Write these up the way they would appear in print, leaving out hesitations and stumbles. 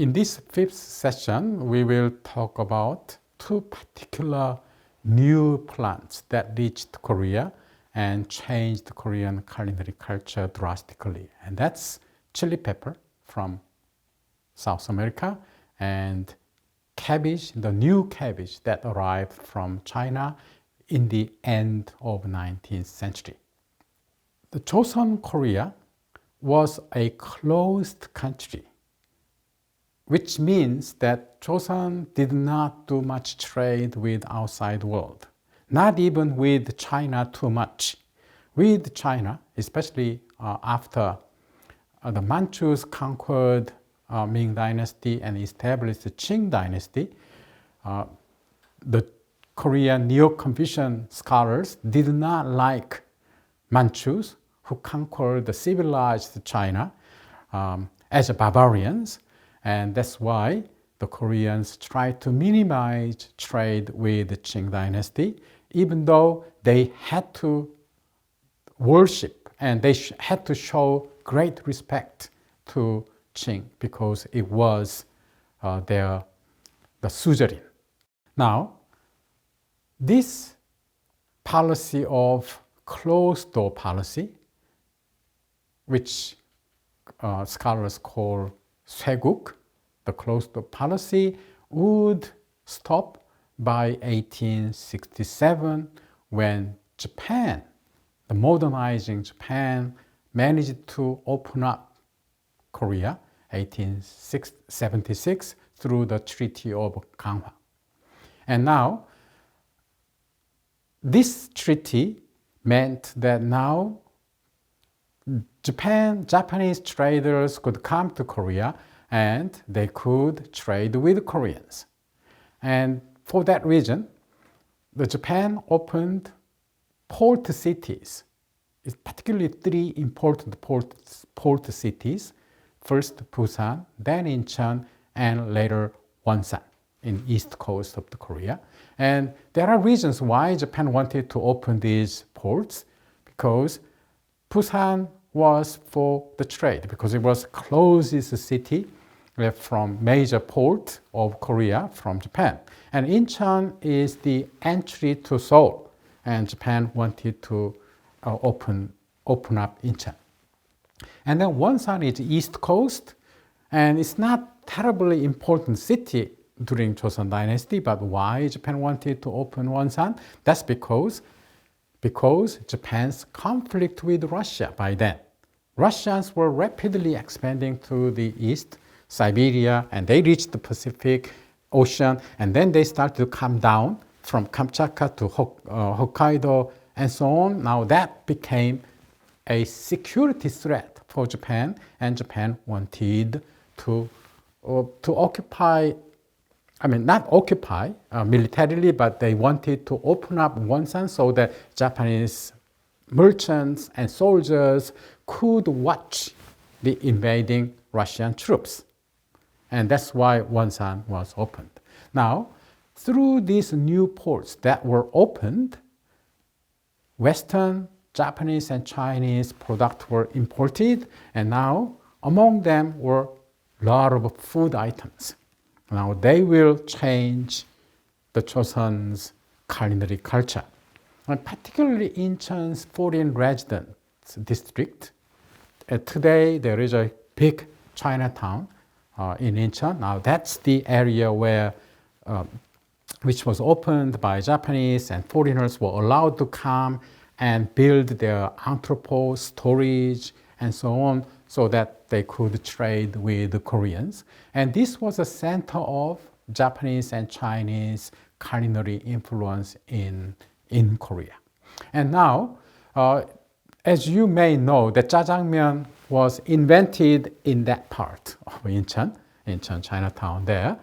In this fifth session, we will talk about two particular new plants that reached Korea and changed Korean culinary culture drastically. And that's chili pepper from South America and cabbage, the new cabbage that arrived from China in the end of 19th century. The Joseon Korea was a closed country, which means that Joseon did not do much trade with outside world, not even with China too much. With China, especially after the Manchus conquered Ming Dynasty and established the Qing Dynasty, the Korean Neo-Confucian scholars did not like Manchus who conquered the civilized China as barbarians, and that's why the Koreans tried to minimize trade with the Qing Dynasty, even though they had to worship and they had to show great respect to Qing because it was the suzerain. Now, this policy of closed door policy, which scholars call 쇄국, the closed door policy, would stop by 1867 when Japan, the modernizing Japan, managed to open up Korea, 1876, through the Treaty of Ganghwa. And now, this treaty meant that now Japanese traders could come to Korea and they could trade with Koreans. And for that reason, Japan opened port cities, particularly three important port cities. First Busan, then Incheon, and later Wonsan in east coast of the Korea. And there are reasons why Japan wanted to open these ports, because Busan was for the trade, because it was closest city from major port of Korea from Japan. And Incheon is the entry to Seoul, and Japan wanted to open up Incheon. And then Wonsan is east coast, and it's not terribly important city during Joseon Dynasty, but why Japan wanted to open Wonsan? That's because Japan's conflict with Russia by then. Russians were rapidly expanding to the east, Siberia, and they reached the Pacific Ocean, and then they started to come down from Kamchatka to Hokkaido and so on. Now that became a security threat for Japan, and Japan wanted to occupy, not occupy militarily, but they wanted to open up Wonsan so that Japanese merchants and soldiers could watch the invading Russian troops. And that's why Wonsan was opened. Now, through these new ports that were opened, Western, Japanese, and Chinese products were imported, and now among them were a lot of food items. Now they will change the Joseon's culinary culture. And particularly Incheon's foreign residents district. Today there is a big Chinatown in Incheon. Now that's the area where which was opened by Japanese, and foreigners were allowed to come and build their entrepot, storage, and so on, so that they could trade with the Koreans. And this was a center of Japanese and Chinese culinary influence in Korea. And now, as you may know, the jjajangmyeon was invented in that part of Incheon, Chinatown there.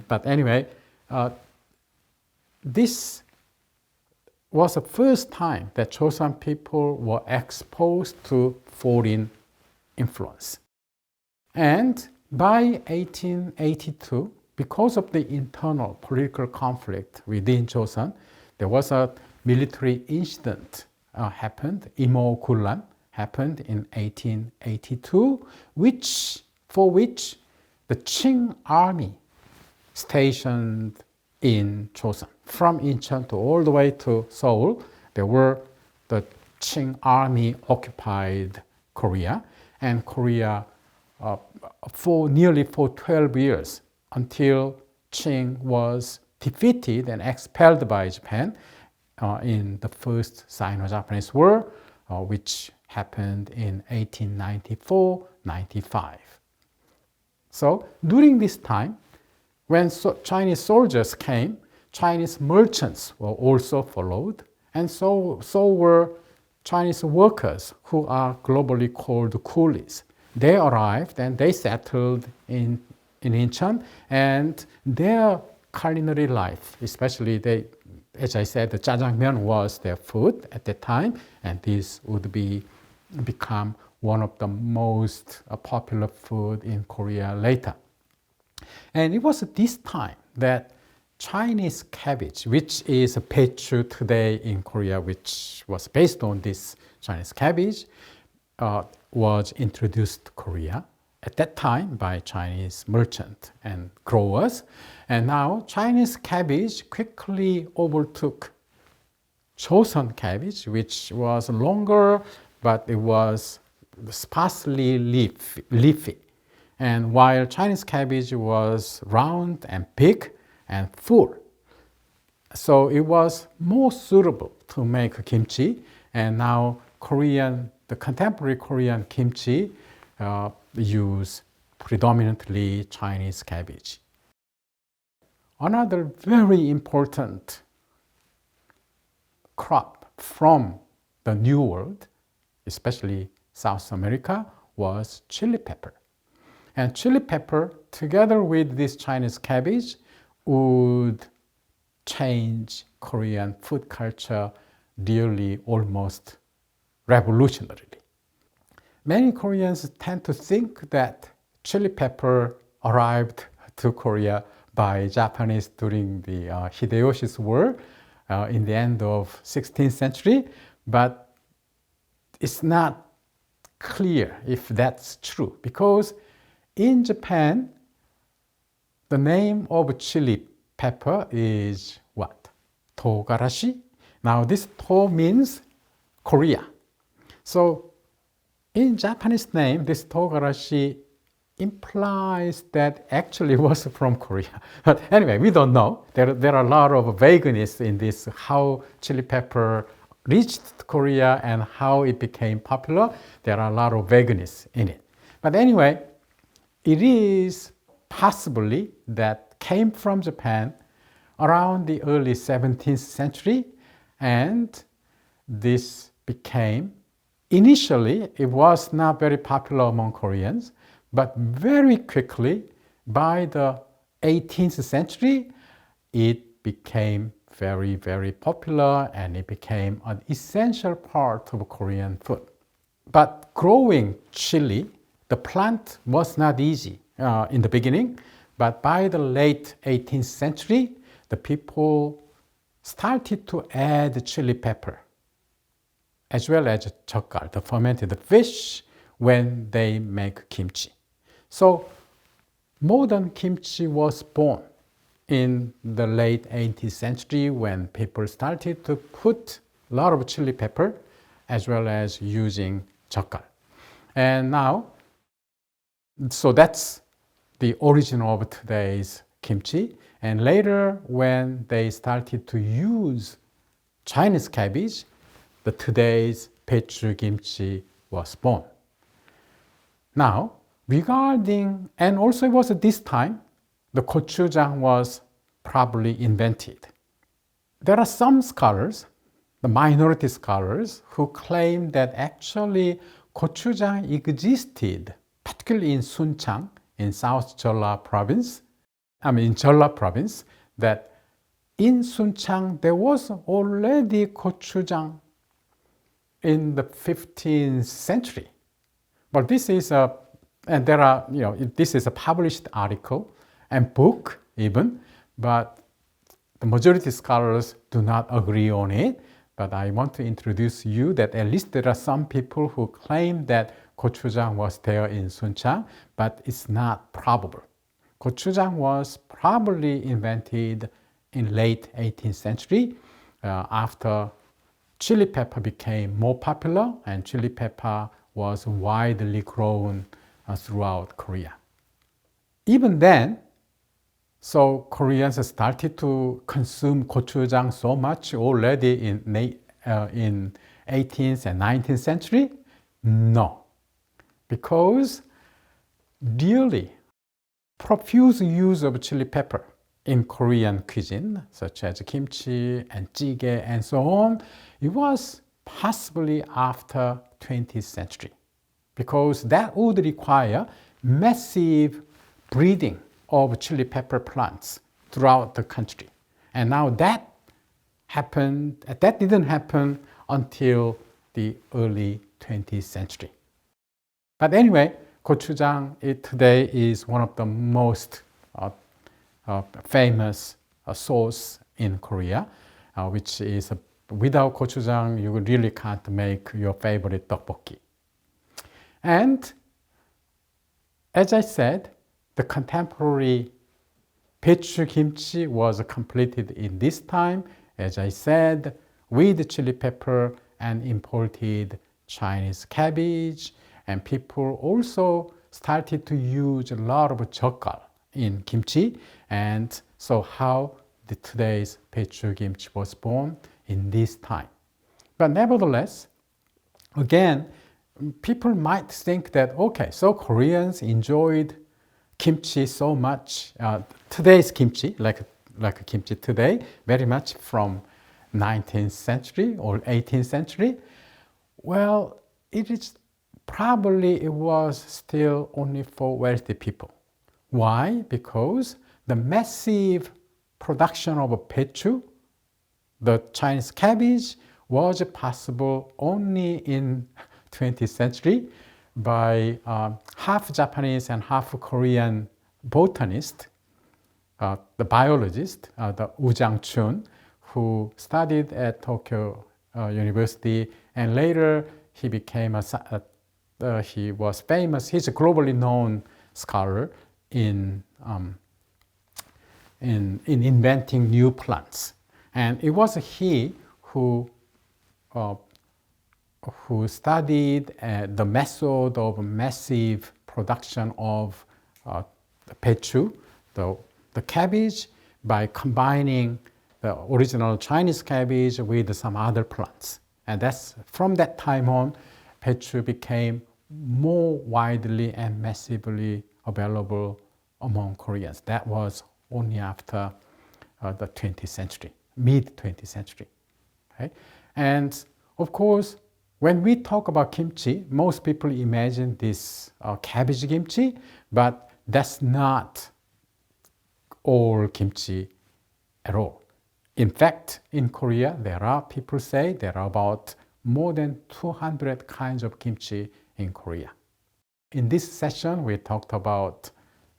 But anyway, this was the first time that Joseon people were exposed to foreign influence. And by 1882, because of the internal political conflict within Joseon, there was a military incident happened, Imo Gunran happened in 1882, for which the Qing army stationed in Joseon. From Incheon to all the way to Seoul, there were the Qing army occupied Korea, and Korea for 12 years until Qing was defeated and expelled by Japan in the First Sino-Japanese War, which happened in 1894-95. So during this time, when Chinese soldiers came, Chinese merchants were also followed, and so were Chinese workers who are globally called coolies. They arrived and they settled in Incheon, and their culinary life, especially as I said, the jjajangmyeon was their food at that time, and this would become one of the most popular food in Korea later. And it was at this time that Chinese cabbage, which is pechu today in Korea, which was based on this Chinese cabbage, was introduced to Korea at that time by Chinese merchants and growers. And now Chinese cabbage quickly overtook Joseon cabbage, which was longer, but it was sparsely leafy. And while Chinese cabbage was round and big and full, so it was more suitable to make kimchi. And now the contemporary Korean kimchi use predominantly Chinese cabbage. Another very important crop from the New World, especially South America, was chili pepper. And chili pepper, together with this Chinese cabbage, would change Korean food culture really almost revolutionarily. Many Koreans tend to think that chili pepper arrived to Korea by Japanese during the Hideyoshi's war in the end of 16th century, but it's not clear if that's true, because in Japan, the name of chili pepper is what? Togarashi. Now this to means Korea. So in Japanese name, this togarashi implies that actually was from Korea. But anyway, we don't know. There are a lot of vagueness in this, how chili pepper reached Korea and how it became popular. There are a lot of vagueness in it. But anyway, it is possibly that came from Japan around the early 17th century, and this became, initially it was not very popular among Koreans, but very quickly by the 18th century it became very, very popular, and it became an essential part of Korean food. But growing chili, the plant was not easy in the beginning, but by the late 18th century, the people started to add chili pepper as well as jeokgal, the fermented fish, when they make kimchi. So modern kimchi was born in the late 18th century when people started to put a lot of chili pepper as well as using jeokgal. And now, so that's the origin of today's kimchi. And later, when they started to use Chinese cabbage, the today's pechu kimchi was born. Now, regarding, and also it was at this time, the gochujang was probably invented. There are some scholars, the minority scholars, who claim that actually gochujang existed, particularly in Suncheon, in South Jeolla province, in Jeolla province, that in Suncheon there was already gochujang in the 15th century. But this is this is a published article and book even, but the majority scholars do not agree on it. But I want to introduce you that at least there are some people who claim that gochujang was there in Suncheon, but it's not probable. gochujang was probably invented in late 18th century after chili pepper became more popular and chili pepper was widely grown throughout Korea. Even then, so Koreans started to consume gochujang so much already in 18th and 19th century? No, because really profuse use of chili pepper in Korean cuisine, such as kimchi and jjigae and so on, it was possibly after 20th century, because that would require massive breeding of chili pepper plants throughout the country. And now that didn't happen until the early 20th century. But anyway, gochujang today is one of the most famous sauce in Korea, which is without gochujang you really can't make your favorite tteokbokki. And as I said, the contemporary Baechu kimchi was completed in this time, as I said, with chili pepper and imported Chinese cabbage, and people also started to use a lot of jeokgal in kimchi, and so how today's Baechu kimchi was born in this time. But nevertheless, again, people might think that, okay, so Koreans enjoyed kimchi so much, today's kimchi, like kimchi today, very much from 19th century or 18th century. Well, it was still only for wealthy people. Why? Because the massive production of Baechu, the Chinese cabbage, was possible only in 20th century by half Japanese and half Korean botanist, the biologist, the Woo Jang-chun, who studied at Tokyo University, and later he was famous. He's a globally known scholar in inventing new plants, and it was he who studied the method of massive production of Baechu, the cabbage, by combining the original Chinese cabbage with some other plants. And that's from that time on, Baechu became more widely and massively available among Koreans. That was only after the 20th century, mid-20th century. Okay? And of course, when we talk about kimchi, most people imagine this cabbage kimchi, but that's not all kimchi at all. In fact, in Korea, people say there are about more than 200 kinds of kimchi in Korea. In this session, we talked about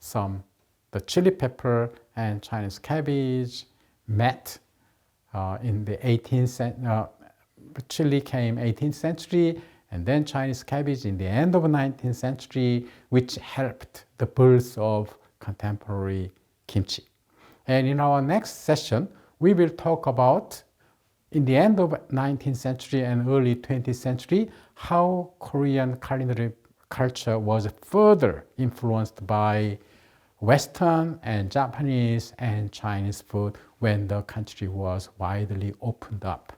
the chili pepper and Chinese cabbage met in the 18th century. Chili came 18th century, and then Chinese cabbage in the end of the 19th century, which helped the birth of contemporary kimchi. And in our next session, we will talk about, in the end of 19th century and early 20th century, how Korean culinary culture was further influenced by Western and Japanese and Chinese food when the country was widely opened up